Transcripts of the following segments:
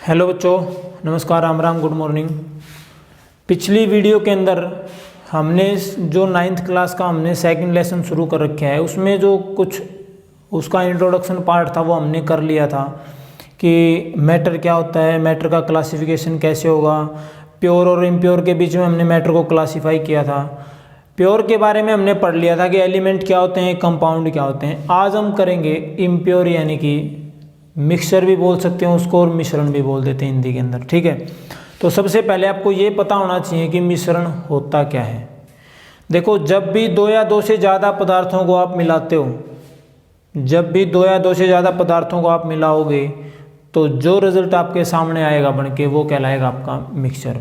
Hello बच्चों, नमस्कार, Ram Ram, good morning. पिछली वीडियो के अंदर हमने जो 9th क्लास का हमने सेकंड लेसन शुरू कर रखा है, उसमें जो कुछ उसका इंट्रोडक्शन पार्ट था वो हमने कर लिया था कि मैटर क्या होता है, मैटर का क्लासिफिकेशन कैसे होगा, प्योर और इम्प्योर के बीच में हमने मैटर को क्लासीफाई किया था। प्योर के बारे में हमने पढ़ लिया था कि एलिमेंट क्या होते हैं, कंपाउंड क्या होते हैं। आज हम करेंगे इम्प्योर, यानी कि मिक्सचर भी बोल सकते हैं उसको और मिश्रण भी बोल देते हैं हिंदी के अंदर, ठीक है। तो सबसे पहले आपको ये पता होना चाहिए कि मिश्रण होता क्या है। देखो, जब भी दो या दो से ज़्यादा पदार्थों को आप मिलाते हो, जब भी दो या दो से ज़्यादा पदार्थों को आप मिलाओगे तो जो रिजल्ट आपके सामने आएगा बन के, वो कहलाएगा आपका मिक्सचर।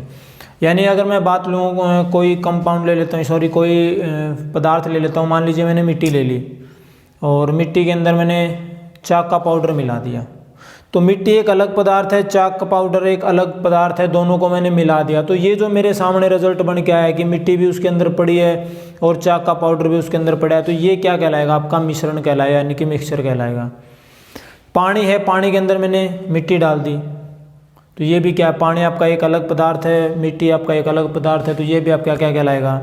यानी अगर मैं बात लूँ, कोई कंपाउंड ले लेता हूँ, सॉरी कोई पदार्थ ले लेता हूँ। मान लीजिए मैंने मिट्टी ले ली और मिट्टी के अंदर मैंने चाक का पाउडर मिला दिया, तो मिट्टी एक अलग पदार्थ है, चाक का पाउडर एक अलग पदार्थ है, दोनों को मैंने मिला दिया। तो ये जो मेरे सामने रिजल्ट बन के आया है कि मिट्टी भी उसके अंदर पड़ी है और चाक का पाउडर भी उसके अंदर पड़ा है, तो ये क्या कहलाएगा? आपका मिश्रण कहलाएगा, यानी कि मिक्सचर कहलाएगा। पानी है, पानी के अंदर मैंने मिट्टी डाल दी, तो ये भी क्या, पानी आपका एक अलग पदार्थ है, मिट्टी आपका एक अलग पदार्थ है, तो ये भी आपका क्या कहलाएगा?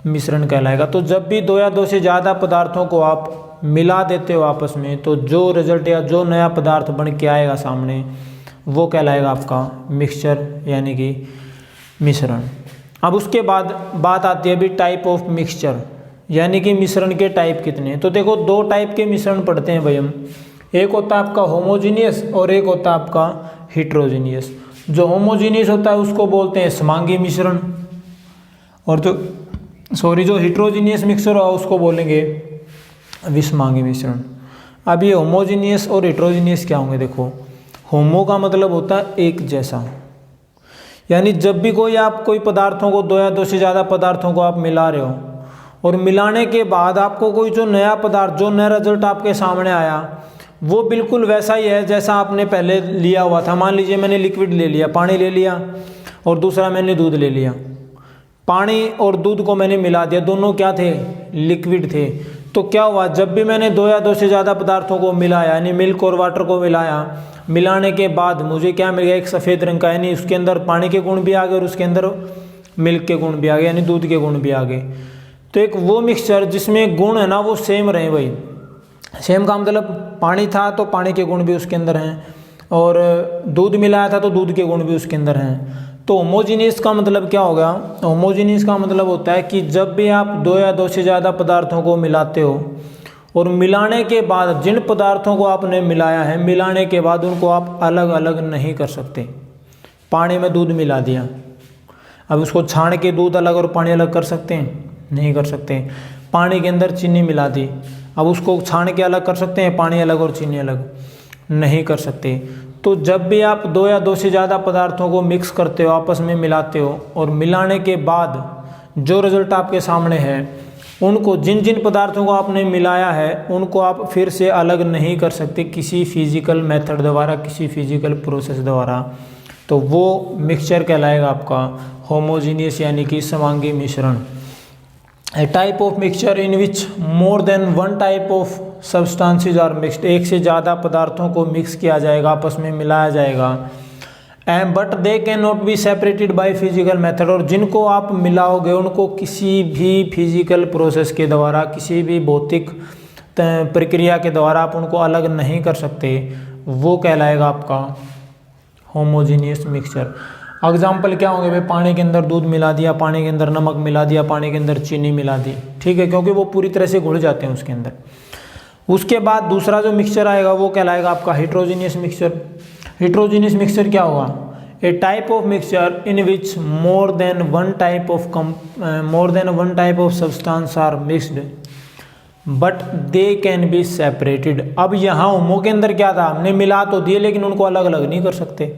मिश्रण कहलाएगा। तो जब भी दो या दो से ज़्यादा पदार्थों को आप मिला देते हो आपस में, तो जो रिजल्ट या जो नया पदार्थ बन के आएगा सामने, वो कहलाएगा आपका मिक्सचर, यानी कि मिश्रण। अब उसके बाद बात आती है अभी टाइप ऑफ मिक्सचर, यानी कि मिश्रण के टाइप कितने। तो देखो, दो टाइप के मिश्रण पढ़ते हैं भाई हम। एक होता है आपका होमोजीनियस और एक होता है आपका हिट्रोजीनियस। जो होमोजीनियस होता है उसको बोलते हैं समांगी मिश्रण, और जो हिट्रोजीनियस मिक्सचर हो उसको बोलेंगे विषमांगी मिश्रण। अब ये होमोजीनियस और हिट्रोजीनियस क्या होंगे? देखो, होमो का मतलब होता है एक जैसा, यानी जब भी कोई पदार्थों को, दो या दो से ज़्यादा पदार्थों को आप मिला रहे हो और मिलाने के बाद आपको कोई जो नया पदार्थ, जो नया रिजल्ट आपके सामने आया, वो बिल्कुल वैसा ही है जैसा आपने पहले लिया हुआ था। मान लीजिए मैंने लिक्विड ले लिया, पानी ले लिया, और दूसरा मैंने दूध ले लिया। पानी और दूध को मैंने मिला दिया, दोनों क्या थे? लिक्विड थे। तो क्या हुआ, जब भी मैंने दो या दो से ज़्यादा पदार्थों को मिलाया, यानी मिल्क और वाटर को मिलाया, मिलाने के बाद मुझे क्या मिल गया? एक सफ़ेद रंग का, यानी उसके अंदर पानी के गुण भी आ गए और उसके अंदर मिल्क के गुण भी आ गए, यानी दूध के गुण भी आ गए। तो एक वो मिक्सचर जिसमें गुण है ना वो सेम रहे भाई। सेम का मतलब पानी था तो पानी के गुण भी उसके अंदर हैं, और दूध मिलाया था तो दूध के गुण भी उसके अंदर हैं। तो होमोजीनियस का मतलब क्या होगा? होमोजीनियस का मतलब होता है कि जब भी आप दो या दो से ज़्यादा पदार्थों को मिलाते हो और मिलाने के बाद जिन पदार्थों को आपने मिलाया है, मिलाने के बाद उनको आप अलग अलग नहीं कर सकते। पानी में दूध मिला दिया, अब उसको छान के दूध अलग और पानी अलग कर सकते हैं? नहीं कर सकते। पानी के अंदर चीनी मिला दी, अब उसको छान के अलग कर सकते हैं? पानी अलग और चीनी अलग नहीं कर सकते। तो जब भी आप दो या दो से ज़्यादा पदार्थों को मिक्स करते हो, आपस में मिलाते हो, और मिलाने के बाद जो रिजल्ट आपके सामने है, उनको, जिन जिन पदार्थों को आपने मिलाया है, उनको आप फिर से अलग नहीं कर सकते किसी फिजिकल मेथड द्वारा, किसी फिजिकल प्रोसेस द्वारा। तो वो मिक्सचर कहलाएगा आपका होमोजीनियस, यानी कि समांगी मिश्रण। A type of mixture in which more than one type of substances are mixed, एक से ज़्यादा पदार्थों को मिक्स किया जाएगा, आपस में मिलाया जाएगा। And but they can not be separated by physical method, और जिनको आप मिलाओगे उनको किसी भी फिजिकल प्रोसेस के द्वारा, किसी भी भौतिक प्रक्रिया के द्वारा आप उनको अलग नहीं कर सकते। वो कहलाएगा आपका होमोजीनियस मिक्सचर। एग्जाम्पल क्या होंगे भाई? पानी के अंदर दूध मिला दिया, पानी के अंदर नमक मिला दिया, पानी के अंदर चीनी मिला दी, ठीक है, क्योंकि वो पूरी तरह से घुल जाते हैं उसके अंदर। उसके बाद दूसरा जो मिक्सचर आएगा वो कहलाएगा आपका हिट्रोजीनियस मिक्सचर। हिट्रोजीनियस मिक्सचर क्या होगा? A type of mixture in which more than one type of substance are mixed but they can be separated. अब यहाँ होमो के अंदर क्या था? हमने मिला तो दिए, लेकिन उनको अलग अलग नहीं कर सकते।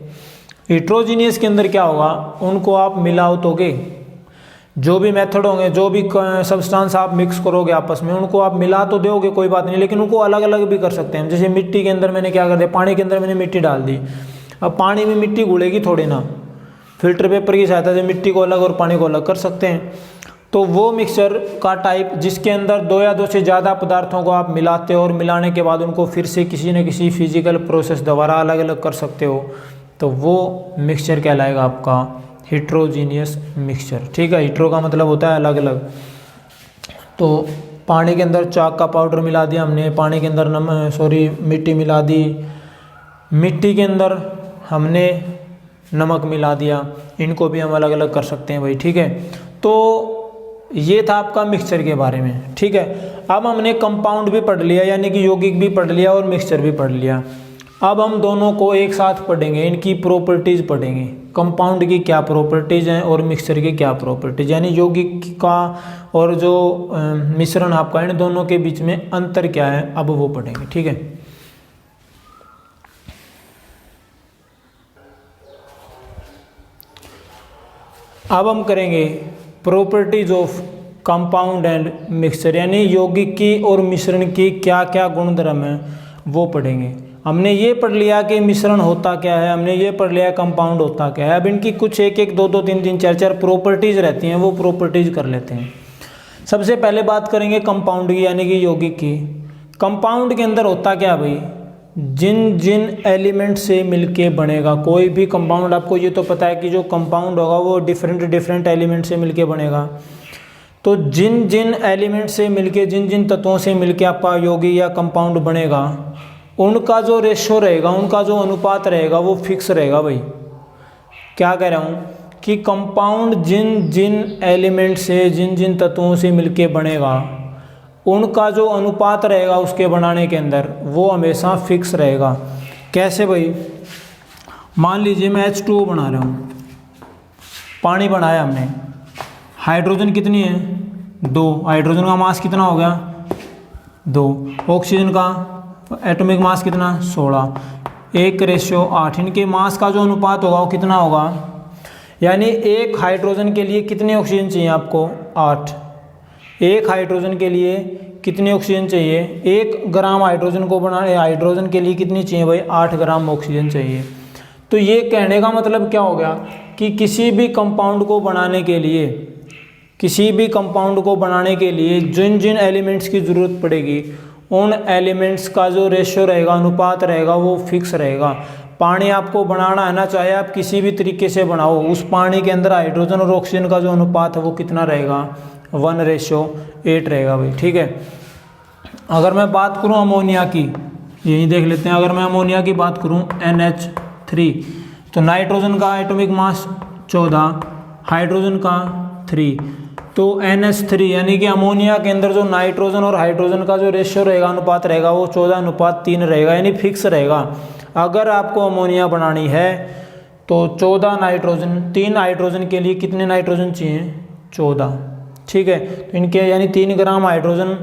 हिट्रोजीनियस के अंदर क्या होगा? उनको आप मिलाओ दोगे, जो भी मेथड होंगे, जो भी सब्सटेंस आप मिक्स करोगे आपस में, उनको आप मिला तो दोगे, कोई बात नहीं, लेकिन उनको अलग अलग भी कर सकते हैं। जैसे मिट्टी के अंदर मैंने क्या कर दिया? पानी के अंदर मैंने मिट्टी डाल दी, अब पानी में मिट्टी घुलेगी थोड़ी ना, फिल्टर पेपर की सहायता से मिट्टी को अलग और पानी को अलग कर सकते हैं। तो वो मिक्सचर का टाइप जिसके अंदर दो या दो से ज़्यादा पदार्थों को आप मिलाते हो और मिलाने के बाद उनको फिर से किसी न किसी फिजिकल प्रोसेस द्वारा अलग अलग कर सकते हो, तो वो मिक्सचर कहलाएगा आपका हिट्रोजीनियस मिक्सचर। ठीक है, हिट्रो का मतलब होता है अलग अलग। तो पानी के अंदर चाक का पाउडर मिला दिया हमने, पानी के अंदर मिट्टी मिला दी, मिट्टी के अंदर हमने नमक मिला दिया, इनको भी हम अलग अलग कर सकते हैं भाई। ठीक है, तो ये था आपका मिक्सचर के बारे में। ठीक है, अब हमने कंपाउंड भी पढ़ लिया, यानी कि यौगिक भी पढ़ लिया और मिक्सचर भी पढ़ लिया। अब हम दोनों को एक साथ पढ़ेंगे, इनकी प्रॉपर्टीज पढ़ेंगे, कंपाउंड की क्या प्रॉपर्टीज हैं और मिक्सचर की क्या प्रॉपर्टीज, यानी यौगिक का और जो मिश्रण आपका, इन दोनों के बीच में अंतर क्या है, अब वो पढ़ेंगे। ठीक है, अब हम करेंगे properties of compound and mixture, यानी यौगिक की और मिश्रण की क्या क्या गुणधर्म है वो पढ़ेंगे। हमने ये पढ़ लिया कि मिश्रण होता क्या है, हमने ये पढ़ लिया कंपाउंड होता क्या है। अब इनकी कुछ एक एक दो दो तीन तीन चार चार प्रॉपर्टीज रहती हैं, वो प्रॉपर्टीज कर लेते हैं। सबसे पहले बात करेंगे कंपाउंड की, यानी कि यौगिक की। कंपाउंड के अंदर होता क्या भाई, जिन जिन एलिमेंट से मिलके बनेगा कोई भी कंपाउंड, आपको ये तो पता है कि जो कंपाउंड होगा वो डिफरेंट एलिमेंट से मिलके बनेगा। तो जिन जिन एलिमेंट से मिलके, जिन जिन तत्वों से मिलके आपका यौगिक या कंपाउंड बनेगा, उनका जो रेशो रहेगा, उनका जो अनुपात रहेगा वो फिक्स रहेगा भाई। क्या कह रहा हूँ कि कंपाउंड जिन जिन एलिमेंट से, जिन जिन तत्वों से मिलके बनेगा, उनका जो अनुपात रहेगा उसके बनाने के अंदर वो हमेशा फिक्स रहेगा। कैसे भाई, मान लीजिए मैं H2O बना रहा हूँ, पानी बनाया हमने, हाइड्रोजन कितनी है 2, हाइड्रोजन का मास कितना हो गया 2, ऑक्सीजन का एटॉमिक मास कितना 16, 1:8। इनके मास का जो अनुपात होगा वो कितना होगा, यानी एक हाइड्रोजन के लिए कितने ऑक्सीजन चाहिए आपको 8, एक हाइड्रोजन के लिए कितने ऑक्सीजन चाहिए, 1 ग्राम हाइड्रोजन को बनाने, हाइड्रोजन के लिए कितनी चाहिए भाई 8 ग्राम ऑक्सीजन चाहिए। तो ये कहने का मतलब क्या हो गया कि किसी भी कंपाउंड को बनाने के लिए, किसी भी कंपाउंड को बनाने के लिए जिन जिन एलिमेंट्स की ज़रूरत पड़ेगी, उन एलिमेंट्स का जो रेशो रहेगा, अनुपात रहेगा, वो फिक्स रहेगा। पानी आपको बनाना है ना, चाहे आप किसी भी तरीके से बनाओ, उस पानी के अंदर हाइड्रोजन और ऑक्सीजन का जो अनुपात है वो कितना रहेगा 1:8 रहेगा भाई। ठीक है, अगर मैं बात करूं अमोनिया की, यही देख लेते हैं, अगर मैं अमोनिया की बात करूं NH3, तो नाइट्रोजन का एटॉमिक मास 14, हाइड्रोजन का 3, तो NH3 यानी कि अमोनिया के अंदर जो नाइट्रोजन और हाइड्रोजन का जो रेशियो रहेगा, अनुपात रहेगा, वो 14:3 रहेगा, यानी फिक्स रहेगा। अगर आपको अमोनिया बनानी है तो 14 नाइट्रोजन, 3 हाइड्रोजन के लिए कितने नाइट्रोजन चाहिए 14। ठीक है, तो इनके यानी 3 ग्राम हाइड्रोजन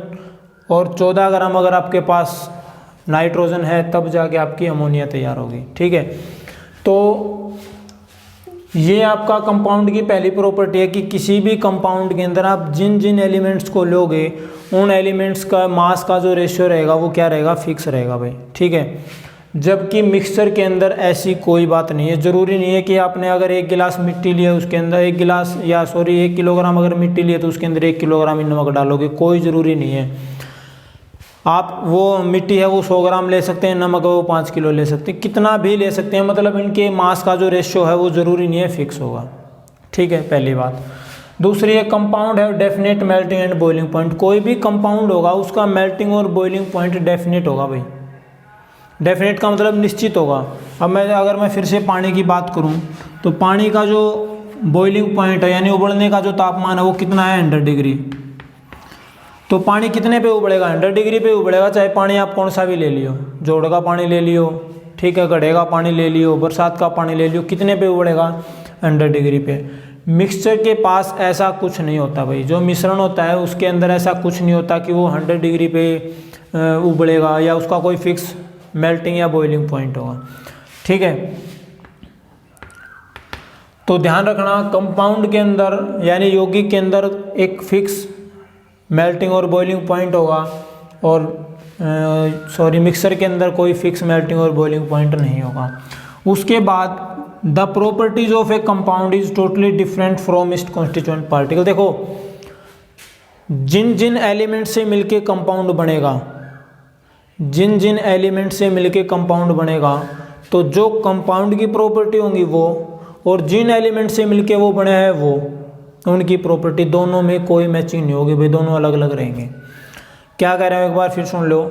और 14 ग्राम अगर आपके पास नाइट्रोजन है, तब जाके आपकी अमोनिया तैयार होगी। ठीक है, तो ये आपका कंपाउंड की पहली प्रॉपर्टी है कि किसी भी कंपाउंड के अंदर आप जिन जिन एलिमेंट्स को लोगे, उन एलिमेंट्स का मास का जो रेशियो रहेगा वो क्या रहेगा, फिक्स रहेगा भाई। ठीक है, जबकि मिक्सचर के अंदर ऐसी कोई बात नहीं है। ज़रूरी नहीं है कि आपने अगर 1 गिलास मिट्टी लिया, उसके अंदर 1 किलोग्राम अगर मिट्टी लिए तो उसके अंदर 1 किलोग्राम ही नमक डालोगे, कोई ज़रूरी नहीं है। आप वो मिट्टी है वो 100 ग्राम ले सकते हैं, नमक है वो 5 किलो ले सकते हैं, कितना भी ले सकते हैं, मतलब इनके मास का जो रेशियो है वो ज़रूरी नहीं है फिक्स होगा। ठीक है, पहली बात। दूसरी है कंपाउंड है definite melting and boiling point. कोई भी कंपाउंड होगा उसका मेल्टिंग और बॉइलिंग पॉइंट डेफिनेट होगा भाई। डेफिनेट का मतलब निश्चित होगा। अब अगर मैं फिर से पानी की बात करूं तो पानी का जो बॉइलिंग पॉइंट है, यानी उबलने का जो तापमान है वो कितना है 100 डिग्री। तो पानी कितने पे उबलेगा 100 डिग्री पे उबलेगा, चाहे पानी आप कौन सा भी ले लियो, जोड़ का पानी ले लियो, ठीक है, गड्ढे का पानी ले लियो, बरसात का पानी ले लियो, कितने पे उबलेगा 100 डिग्री पे। मिक्सचर के पास ऐसा कुछ नहीं होता भाई। जो मिश्रण होता है उसके अंदर ऐसा कुछ नहीं होता कि वो 100 डिग्री पे उबलेगा या उसका कोई फिक्स मेल्टिंग या बॉइलिंग पॉइंट होगा। ठीक है, तो ध्यान रखना कंपाउंड के अंदर यानी यौगिक के अंदर एक फिक्स मेल्टिंग और बॉइलिंग पॉइंट होगा और मिक्सर के अंदर कोई फिक्स मेल्टिंग और बॉइलिंग पॉइंट नहीं होगा। उसके बाद the properties of A compound is totally different from its constituent particle. देखो, जिन जिन एलिमेंट से मिलके कंपाउंड बनेगा, जिन जिन एलिमेंट से मिलके कंपाउंड बनेगा, तो जो कंपाउंड की प्रॉपर्टी होंगी वो, और जिन एलिमेंट से मिलके वो बना है वो, उनकी प्रॉपर्टी, दोनों में कोई मैचिंग नहीं होगी भाई, दोनों अलग अलग रहेंगे। क्या कह रहे हैं एक बार फिर सुन लो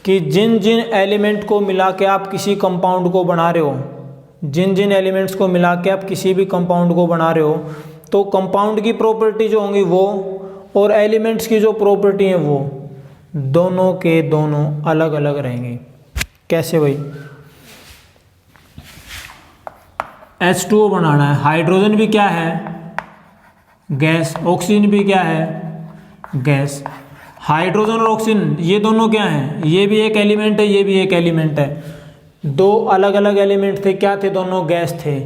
कि जिन जिन एलिमेंट को मिला के आप किसी कंपाउंड को बना रहे हो, जिन जिन एलिमेंट्स को मिला के आप किसी भी कंपाउंड को बना रहे हो, तो कंपाउंड की प्रॉपर्टी जो होंगी वो और एलिमेंट्स की जो प्रॉपर्टी है वो दोनों के दोनों अलग अलग रहेंगे। कैसे भाई? H2O बनाना है, हाइड्रोजन भी क्या है? गैस। ऑक्सीजन भी क्या है? गैस। हाइड्रोजन और ऑक्सीजन ये दोनों क्या हैं? ये भी एक एलिमेंट है, ये भी एक एलिमेंट है। दो अलग अलग एलिमेंट थे, क्या थे? दोनों गैस थे।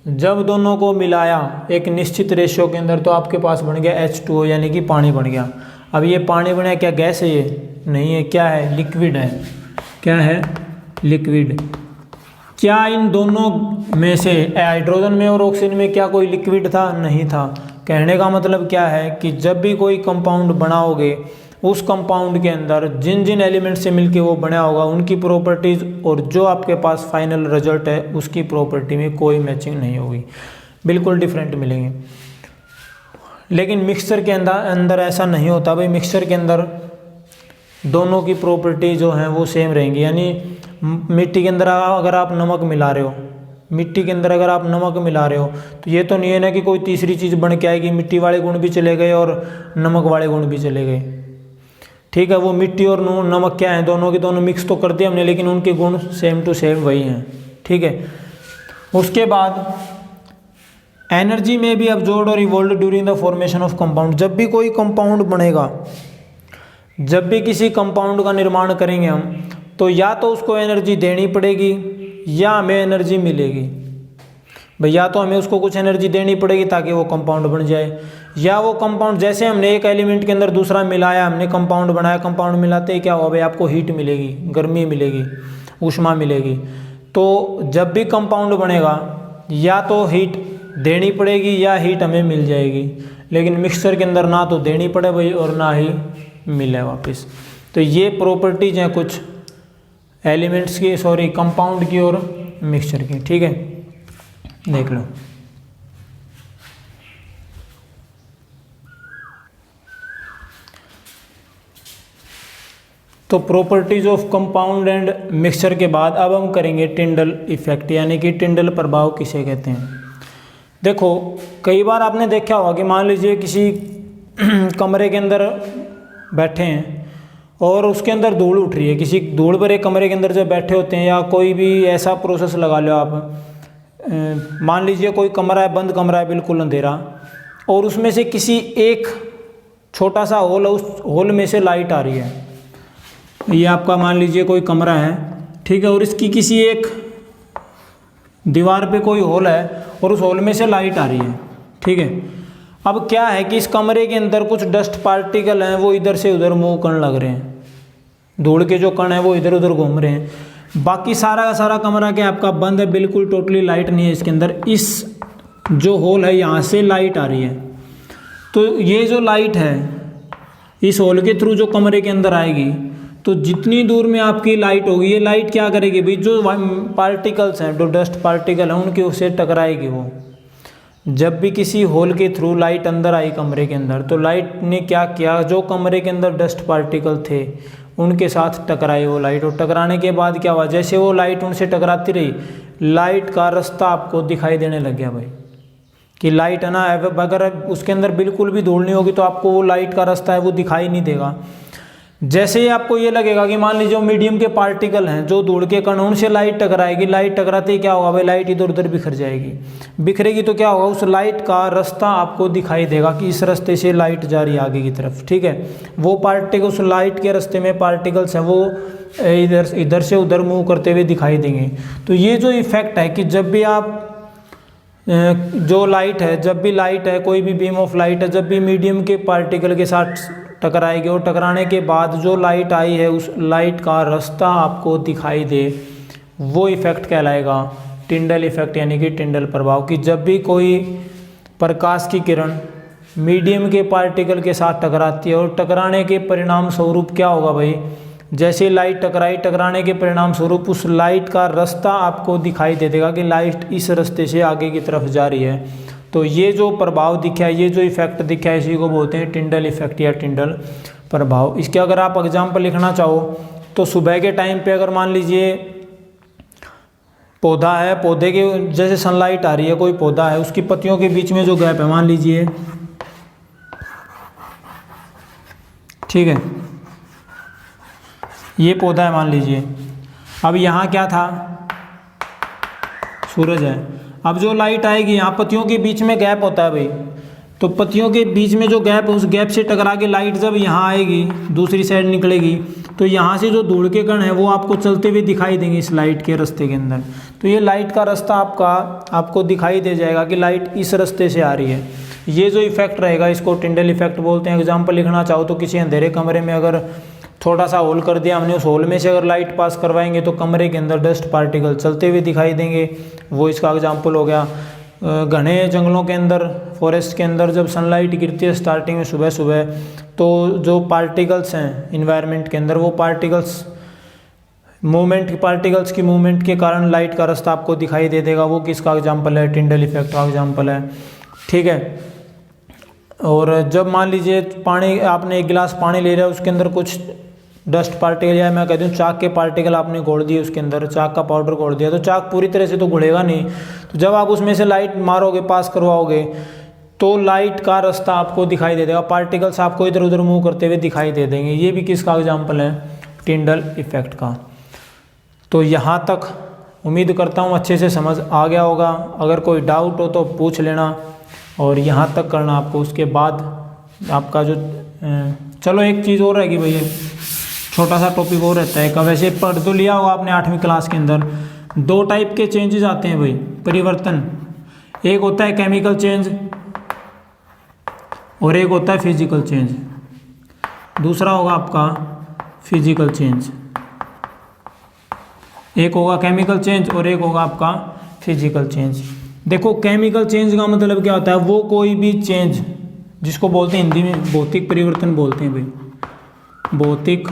जब दोनों को मिलाया एक निश्चित रेशियो के अंदर तो आपके पास बन गया H2O, यानी कि पानी बन गया। अब ये पानी बना, क्या गैस है? ये नहीं है, क्या है? लिक्विड है। क्या है? लिक्विड। क्या इन दोनों में से, हाइड्रोजन में और ऑक्सीजन में, क्या कोई लिक्विड था? नहीं था। कहने का मतलब क्या है कि जब भी कोई कंपाउंड बनाओगे, उस कंपाउंड के अंदर जिन जिन एलिमेंट से मिलके वो बना होगा उनकी प्रॉपर्टीज़ और जो आपके पास फाइनल रिजल्ट है उसकी प्रॉपर्टी में कोई मैचिंग नहीं होगी, बिल्कुल डिफरेंट मिलेंगे। लेकिन मिक्सचर के अंदर ऐसा नहीं होता भाई। मिक्सचर के अंदर दोनों की प्रॉपर्टी जो है वो सेम रहेंगी। यानी मिट्टी के अंदर अगर आप नमक मिला रहे हो, मिट्टी के अंदर अगर आप नमक मिला रहे हो तो ये तो नहीं है ना कि कोई तीसरी चीज़ बन के आएगी, मिट्टी वाले गुण भी चले गए और नमक वाले गुण भी चले गए। ठीक है, वो मिट्टी और नमक क्या है, दोनों के दोनों मिक्स तो कर दिए हमने, लेकिन उनके गुण सेम टू सेम वही हैं। ठीक है, उसके बाद एनर्जी में भी अब्जॉर्ब्ड और evolved during the formation of compound. जब भी कोई कंपाउंड बनेगा, जब भी किसी कंपाउंड का निर्माण करेंगे हम, तो या तो उसको एनर्जी देनी पड़ेगी या हमें एनर्जी मिलेगी। भाई या तो हमें उसको कुछ एनर्जी देनी पड़ेगी ताकि वो कंपाउंड बन जाए, या वो कंपाउंड, जैसे हमने एक एलिमेंट के अंदर दूसरा मिलाया, हमने कंपाउंड बनाया, कंपाउंड मिलाते ही क्या होगा भाई, आपको हीट मिलेगी, गर्मी मिलेगी, ऊष्मा मिलेगी। तो जब भी कंपाउंड बनेगा या तो हीट देनी पड़ेगी या हीट हमें मिल जाएगी। लेकिन मिक्सचर के अंदर ना तो देनी पड़े भाई और ना ही मिले वापस। तो ये प्रॉपर्टीज हैं कुछ एलिमेंट्स की, सॉरी कंपाउंड की और मिक्सचर की। ठीक है, देख लो। तो properties of compound and mixture के बाद अब हम करेंगे टिंडल इफेक्ट, यानी कि टिंडल प्रभाव किसे कहते हैं। देखो कई बार आपने देखा होगा कि मान लीजिए किसी कमरे के अंदर बैठे हैं और उसके अंदर धूल उठ रही है, किसी धूल भरे कमरे के अंदर जब बैठे होते हैं, या कोई भी ऐसा प्रोसेस लगा लो आप, मान लीजिए कोई कमरा है, बंद कमरा है, बिल्कुल अंधेरा, और उसमें से किसी एक छोटा सा होल है, उस होल में से लाइट आ रही है। ये आपका मान लीजिए कोई कमरा है, ठीक है, और इसकी किसी एक दीवार पे कोई होल है और उस होल में से लाइट आ रही है। ठीक है, अब क्या है कि इस कमरे के अंदर कुछ डस्ट पार्टिकल हैं, वो इधर से उधर मूव करने लग रहे हैं, धूल के जो कण हैं वो इधर उधर घूम रहे हैं। बाकी सारा का सारा कमरा क्या आपका बंद है, बिल्कुल टोटली लाइट नहीं है इसके अंदर। इस जो होल है यहाँ से लाइट आ रही है, तो ये जो लाइट है इस होल के थ्रू जो कमरे के अंदर आएगी, तो जितनी दूर में आपकी लाइट होगी, ये लाइट क्या करेगी भाई, जो पार्टिकल्स हैं, जो डस्ट पार्टिकल हैं, उनके उससे टकराएगी। वो जब भी किसी होल के थ्रू लाइट अंदर आई कमरे के अंदर, तो लाइट ने क्या किया, जो कमरे के अंदर डस्ट पार्टिकल थे उनके साथ टकराई वो लाइट, और टकराने के बाद क्या हुआ, जैसे वो लाइट उनसे टकराती रही, लाइट का रास्ता आपको दिखाई देने लग गया भाई, कि लाइट है ना, अगर उसके अंदर बिल्कुल भी धूल नहीं होगी तो आपको वो लाइट का रास्ता है वो दिखाई नहीं देगा। जैसे ही आपको ये लगेगा कि मान लीजिए मीडियम के पार्टिकल हैं, जो धूल के कण, उनसे लाइट टकराएगी, लाइट टकराते ही क्या होगा भाई, लाइट इधर उधर बिखर जाएगी। बिखरेगी तो क्या होगा, उस लाइट का रास्ता आपको दिखाई देगा कि इस रास्ते से लाइट जा रही है आगे की तरफ। ठीक है, वो पार्टिकल, उस लाइट के रास्ते में पार्टिकल्स हैं, वो इधर से उधर मूव करते हुए दिखाई देंगे। तो ये जो इफेक्ट है कि जब भी आप जो लाइट है, जब भी लाइट है, कोई भी बीम ऑफ लाइट है, जब भी मीडियम के पार्टिकल के साथ टकराएगी और टकराने के बाद जो लाइट आई है उस लाइट का रास्ता आपको दिखाई दे, वो इफेक्ट कहलाएगा टिंडल इफेक्ट, यानी कि टिंडल प्रभाव। कि जब भी कोई प्रकाश की किरण मीडियम के पार्टिकल के साथ टकराती है और टकराने के परिणाम स्वरूप क्या होगा भाई, जैसे लाइट टकराई, टकराने के परिणाम स्वरूप उस लाइट का रास्ता आपको दिखाई दे देगा कि लाइट इस रास्ते से आगे की तरफ जा रही है। तो ये जो प्रभाव दिखा है, ये जो इफेक्ट दिखा है, इसी को बोलते हैं टिंडल इफेक्ट या टिंडल प्रभाव। इसके अगर आप एग्जाम्पल लिखना चाहो तो सुबह के टाइम पे अगर मान लीजिए पौधा है, पौधे के जैसे सनलाइट आ रही है, कोई पौधा है, उसकी पत्तियों के बीच में जो गैप है, मान लीजिए ठीक है, ये पौधा है मान लीजिए। अब यहाँ क्या था, सूरज है। अब जो लाइट आएगी, यहाँ पत्तियों के बीच में गैप होता है भाई, तो पत्तियों के बीच में जो गैप है, उस गैप से टकरा के लाइट जब यहाँ आएगी, दूसरी साइड निकलेगी, तो यहाँ से जो धूल के कण है वो आपको चलते हुए दिखाई देंगे इस लाइट के रास्ते के अंदर। तो ये लाइट का रास्ता आपको दिखाई दे जाएगा कि लाइट इस रास्ते से आ रही है। ये जो इफेक्ट रहेगा इसको टिंडल इफेक्ट बोलते हैं। एग्जाम्पल लिखना चाहो तो किसी अंधेरे कमरे में अगर थोड़ा सा होल कर दिया हमने, उस होल में से अगर लाइट पास करवाएंगे तो कमरे के अंदर डस्ट पार्टिकल चलते हुए दिखाई देंगे, वो इसका एग्जाम्पल हो गया। घने जंगलों के अंदर, फॉरेस्ट के अंदर जब सनलाइट गिरती है स्टार्टिंग में सुबह सुबह, तो जो पार्टिकल्स हैं इन्वायरमेंट के अंदर, वो पार्टिकल्स पार्टिकल्स की मूवमेंट के कारण लाइट का रास्ता आपको दिखाई दे देगा। वो किसका एग्जाम्पल है, टिंडल इफेक्ट का एग्जाम्पल है, ठीक है। और जब मान लीजिए पानी, आपने एक गिलास पानी ले रहा है, उसके अंदर कुछ डस्ट पार्टिकल या मैं कहती हूँ चाक के पार्टिकल आपने घोल दिए, उसके अंदर चाक का पाउडर घोल दिया, तो चाक पूरी तरह से तो घुलेगा नहीं। तो जब आप उसमें से लाइट मारोगे, पास करवाओगे, तो लाइट का रास्ता आपको दिखाई दे देगा, पार्टिकल्स आपको इधर उधर मूव करते हुए दिखाई दे देंगे। ये भी किसका एग्जाम्पल है, टिंडल इफेक्ट का। तो यहाँ तक उम्मीद करता हूँ अच्छे से समझ आ गया होगा। अगर कोई डाउट हो तो पूछ लेना, और यहाँ तक करना आपको। उसके बाद आपका जो चलो एक चीज़ और रहेगी भैया, छोटा सा टॉपिक और रहता है। कब वैसे पढ़ तो लिया होगा आपने 8वीं क्लास के अंदर, 2 टाइप के चेंजेस आते हैं भाई, परिवर्तन। एक होता है केमिकल चेंज और एक होता है फिजिकल चेंज। दूसरा होगा आपका फिजिकल चेंज। एक होगा केमिकल चेंज और एक होगा आपका फिजिकल चेंज। देखो केमिकल चेंज का मतलब क्या होता है, वो कोई भी चेंज जिसको बोलते हैं हिंदी में भौतिक परिवर्तन बोलते हैं भाई, भौतिक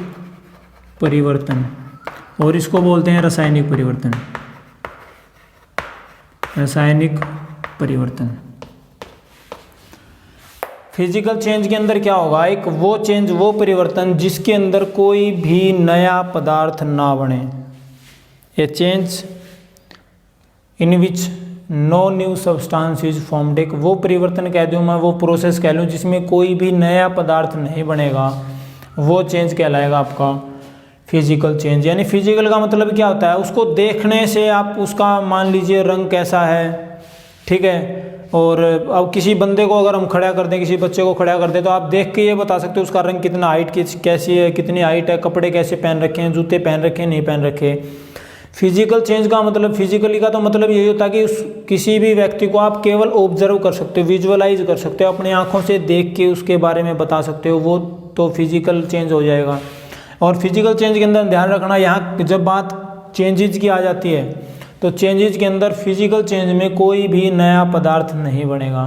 परिवर्तन, और इसको बोलते हैं रासायनिक परिवर्तन, रासायनिक परिवर्तन। फिजिकल चेंज के अंदर क्या होगा, एक वो चेंज, वो परिवर्तन जिसके अंदर कोई भी नया पदार्थ ना बने। A change in which no new substance is formed. एक वो परिवर्तन कह दूँ मैं, वो प्रोसेस कह लूँ जिसमें कोई भी नया पदार्थ नहीं बनेगा, वो चेंज कहलाएगा आपका फिजिकल चेंज। यानी फिजिकल का मतलब क्या होता है, उसको देखने से आप उसका मान लीजिए रंग कैसा है, ठीक है। और अब किसी बंदे को अगर हम खड़ा कर दें, किसी बच्चे को खड़ा कर दें, तो आप देख के ये बता सकते हो उसका रंग कितना, हाइट कैसी है, कितनी हाइट है, कपड़े कैसे पहन रखे हैं, जूते पहन रखे हैं, नहीं पहन रखे। फिजिकल चेंज का मतलब, फिजिकली का तो मतलब यही होता है कि उस किसी भी व्यक्ति को आप केवल ऑब्जर्व कर सकते हो, विजुअलाइज कर सकते हो, अपने आँखों से देख के उसके बारे में बता सकते हो, वो तो फिजिकल चेंज हो जाएगा। और फिजिकल चेंज के अंदर ध्यान रखना, यहाँ जब बात चेंजेज की आ जाती है तो चेंजेज के अंदर फिजिकल चेंज में कोई भी नया पदार्थ नहीं बनेगा,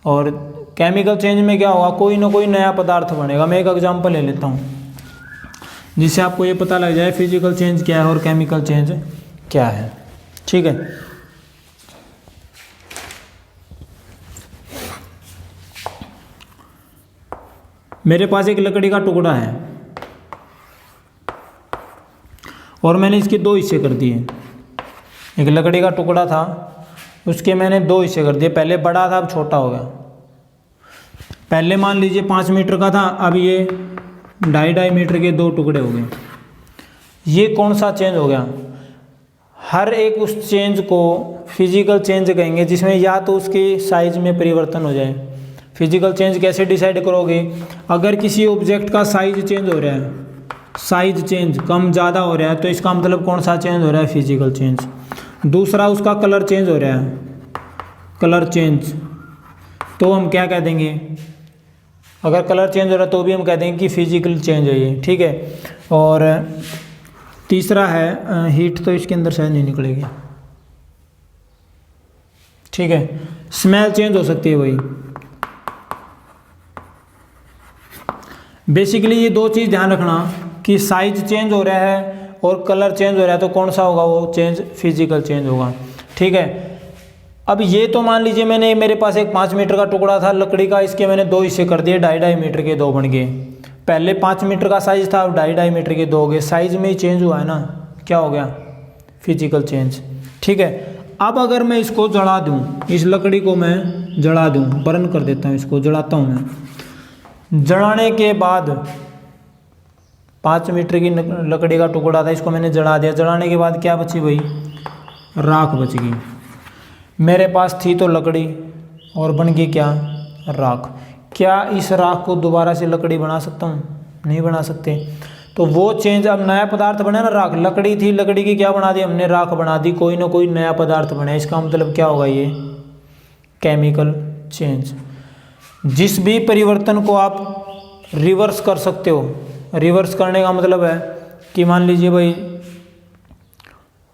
और केमिकल चेंज में क्या होगा, कोई ना कोई नया पदार्थ बनेगा। मैं एक एग्जांपल ले लेता हूँ जिससे आपको ये पता लग जाए फिजिकल चेंज क्या है और केमिकल चेंज क्या है, ठीक है। मेरे पास एक लकड़ी का टुकड़ा है और मैंने इसके 2 हिस्से कर दिए। एक लकड़ी का टुकड़ा था, उसके मैंने 2 हिस्से कर दिए, पहले बड़ा था अब छोटा हो गया। पहले मान लीजिए 5 मीटर का था, अब ये 2.5 मीटर के 2 टुकड़े हो गए। ये कौन सा चेंज हो गया, हर एक उस चेंज को फिजिकल चेंज कहेंगे, जिसमें या तो उसकी साइज में परिवर्तन हो जाए। फिजिकल चेंज कैसे डिसाइड करोगे, अगर किसी ऑब्जेक्ट का साइज चेंज हो रहा है, साइज चेंज कम ज़्यादा हो रहा है, तो इसका मतलब कौन सा चेंज हो रहा है, फिजिकल चेंज। दूसरा उसका कलर चेंज हो रहा है, कलर चेंज, तो हम क्या कह देंगे, अगर कलर चेंज हो रहा है तो भी हम कह देंगे कि फिजिकल चेंज है ये, ठीक है। और तीसरा है हीट, तो इसके अंदर शायद नहीं निकलेगी, ठीक है। स्मेल चेंज हो सकती है वही। बेसिकली ये 2 चीज़ ध्यान रखना कि साइज चेंज हो रहा है और कलर चेंज हो रहा है, तो कौन सा होगा वो चेंज? फिजिकल चेंज होगा। ठीक है, अब ये तो मान लीजिए मैंने, मेरे पास एक 5 मीटर का टुकड़ा था लकड़ी का, इसके मैंने 2 हिस्से कर दिए, 2.5 मीटर के 2 बन गए। पहले 5 मीटर का साइज था, अब 2.5 मीटर के 2 हो गए। साइज में ही चेंज हुआ है ना, क्या हो गया? Physical change. ठीक है, अब अगर मैं इसको जला दूं, इस लकड़ी को मैं जला दूं, बर्न कर देता हूं, इसको जलाता हूं मैं। जलाने के बाद 5 मीटर की लकड़ी का टुकड़ा था, इसको मैंने जला दिया। जलाने के बाद क्या बची भाई? राख बच गई। मेरे पास थी तो लकड़ी और बन गई क्या? राख। क्या इस राख को दोबारा से लकड़ी बना सकता हूँ? नहीं बना सकते। तो वो चेंज, अब नया पदार्थ बना ना, राख। लकड़ी थी, लकड़ी की क्या बना दी हमने? राख बना दी। कोई ना कोई नया पदार्थ बना। इसका मतलब क्या होगा? ये केमिकल चेंज। जिस भी परिवर्तन को आप रिवर्स कर सकते हो, रिवर्स करने का मतलब है कि मान लीजिए भाई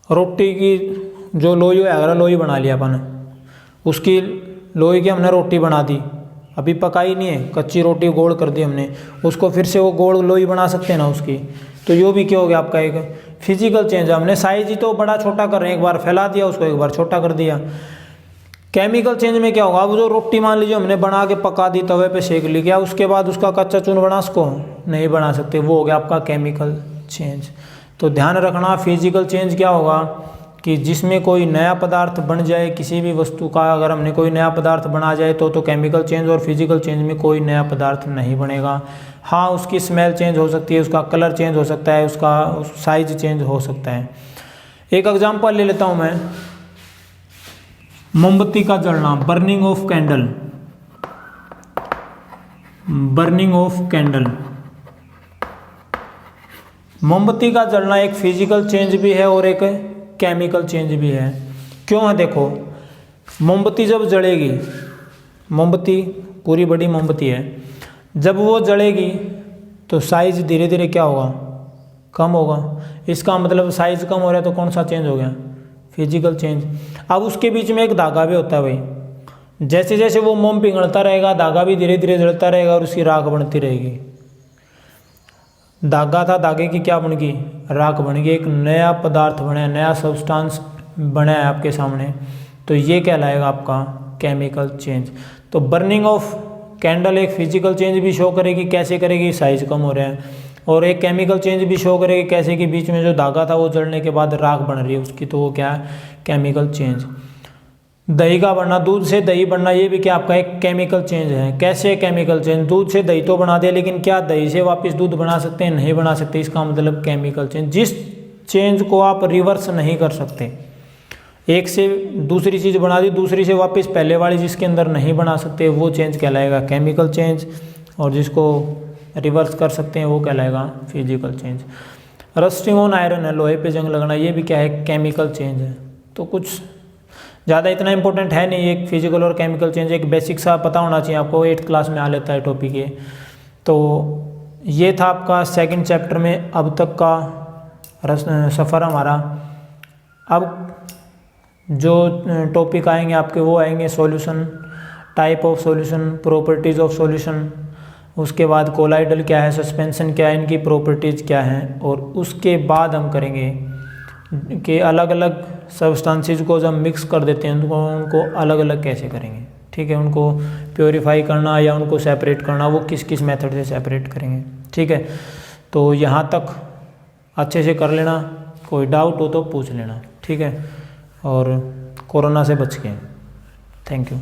रोटी की जो लोई है, अगर लोई बना लिया अपन, उसकी लोई की हमने रोटी बना दी, अभी पकाई नहीं है, कच्ची रोटी गोल कर दी हमने, उसको फिर से वो गोल लोई बना सकते हैं ना उसकी। तो यो भी क्या हो गया आपका? एक फिजिकल चेंज। हमने साइज ही तो बड़ा छोटा कर रहे हैं, एक बार फैला दिया उसको, एक बार छोटा कर दिया। केमिकल चेंज में क्या होगा? अब जो रोटी मान लीजिए हमने बना के पका दी, तवे पे सेक ली, क्या उसके बाद उसका कच्चा चूर्ण बना उसको? नहीं बना सकते। वो हो गया आपका केमिकल चेंज। तो ध्यान रखना, फिजिकल चेंज क्या होगा कि जिसमें कोई नया पदार्थ बन जाए, किसी भी वस्तु का अगर हमने कोई नया पदार्थ बना जाए तो केमिकल चेंज। और फिजिकल चेंज में कोई नया पदार्थ नहीं बनेगा। हाँ, उसकी स्मेल चेंज हो सकती है, उसका कलर चेंज हो सकता है, उसका साइज चेंज हो सकता है। एक एग्जांपल ले लेता हूँ मैं, मोमबत्ती का जलना, burning of candle. Burning of candle, मोमबत्ती का जलना एक फिजिकल चेंज भी है और एक केमिकल चेंज भी है। क्यों है? देखो, मोमबत्ती जब जलेगी, मोमबत्ती पूरी बड़ी मोमबत्ती है, जब वो जलेगी तो साइज धीरे धीरे क्या होगा? कम होगा। इसका मतलब साइज कम हो रहा है तो कौन सा चेंज हो गया? Physical change. अब उसके बीच में एक धागा भी होता है भाई। जैसे जैसे वो मोम पिघलता रहेगा, धागा भी धीरे धीरे जलता रहेगा और उसकी राख बनती रहेगी। धागा था, धागे की क्या बन गई? राख बन गई। एक नया पदार्थ बना, नया सब्सटेंस बना है आपके सामने। तो ये कहलाएगा आपका केमिकल चेंज। तो बर्निंग ऑफ कैंडल एक फिजिकल चेंज भी शो करेगी। कैसे करेगी? साइज कम हो रहा है। और एक केमिकल चेंज भी शो करेगी, कैसे कि बीच में जो धागा था वो जलने के बाद राख बन रही है उसकी, तो वो क्या है? Chemical change. दही का बनना, दूध से दही बनना, ये भी क्या आपका एक केमिकल चेंज है। कैसे केमिकल चेंज? दूध से दही तो बना दिया, लेकिन क्या दही से वापस दूध बना सकते हैं? नहीं बना सकते। इसका मतलब केमिकल चेंज। जिस चेंज को आप रिवर्स नहीं कर सकते, एक से दूसरी चीज़ बना दी, दूसरी से वापस पहले वाली जिसके अंदर नहीं बना सकते, वो चेंज कहलाएगा केमिकल चेंज। और जिसको रिवर्स कर सकते हैं वो कहलाएगा physical change. Rusting on iron है, लोहे पे जंग लगना, ये भी क्या है? केमिकल चेंज है। तो कुछ ज़्यादा इतना इंपॉर्टेंट है नहीं, एक फिजिकल और केमिकल चेंज एक बेसिक सा पता होना चाहिए आपको, 8th क्लास में आ लेता है टॉपिक ये। तो ये था आपका 2nd चैप्टर में अब तक का सफ़र हमारा। अब जो टॉपिक आएंगे आपके वो आएंगे solution, type of solution, properties of solution, उसके बाद कोलाइडल क्या है, सस्पेंशन क्या है, इनकी प्रॉपर्टीज़ क्या हैं, और उसके बाद हम करेंगे कि अलग अलग सब्सटेंसेस को जब मिक्स कर देते हैं तो उनको अलग अलग कैसे करेंगे। ठीक है, उनको प्योरीफाई करना या उनको सेपरेट करना, वो किस किस मेथड से सेपरेट करेंगे। ठीक है, तो यहाँ तक अच्छे से कर लेना, कोई डाउट हो तो पूछ लेना। ठीक है, और कोरोना से बच के। Thank you.